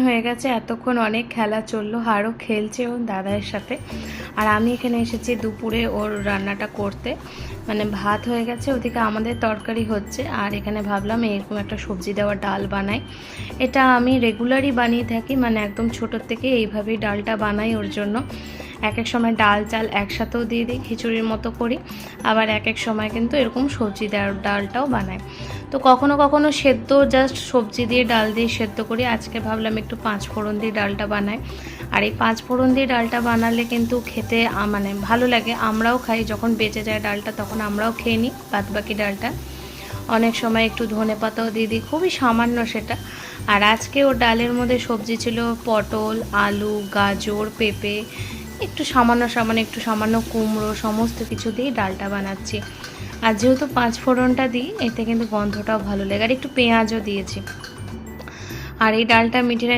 হয়ে গেছে এতক্ষণ অনেক খেলা চললো, আরও খেলছে ওর দাদার সাথে। আর আমি এখানে এসেছি দুপুরে ওর রান্নাটা করতে, মানে ভাত হয়ে গেছে, ওদিকে আমাদের তরকারি হচ্ছে। আর এখানে ভাবলাম এরকম একটা সবজি দেওয়া ডাল বানাই। এটা আমি রেগুলারই বানিয়ে থাকি, মানে একদম ছোটোর থেকে এইভাবেই ডালটা বানাই ওর জন্য। এক এক সময় ডাল চাল একসাথেও দিয়ে দিই, খিচুড়ির মতো করি। আবার এক এক সময় কিন্তু এরকম সবজি দেওয়ার ডালটাও বানাই। তো কখনো কখনো সেদ্ধ জাস্ট সবজি দিয়ে ডাল দিয়ে সেদ্ধ করি। আজকে ভাবলাম একটু 5 ফোড়ন দিয়ে ডালটা বানাই। আর এই 5 ফোড়ন দিয়ে ডালটা বানালে কিন্তু খেতে মানে ভালো লাগে, আমরাও খাই। যখন বেঁচে যায় ডালটা তখন আমরাও খেয়ে নিই বাদ বাকি ডালটা। অনেক সময় একটু ধনে পাতাও দিয়ে দিই, খুবই সামান্য সেটা। আর আজকে ওর ডালের মধ্যে সবজি ছিল পটল, আলু, গাজর, পেঁপে, একটু সামান্য কুমড়ো, সমস্ত কিছু দিয়ে ডালটা বানাচ্ছি। আর যেহেতু 5 ফোড়নটা দিই, এতে কিন্তু গন্ধটাও ভালো লাগে। আর একটু পেঁয়াজও দিয়েছি। আর এই ডালটা মিঠিয়ে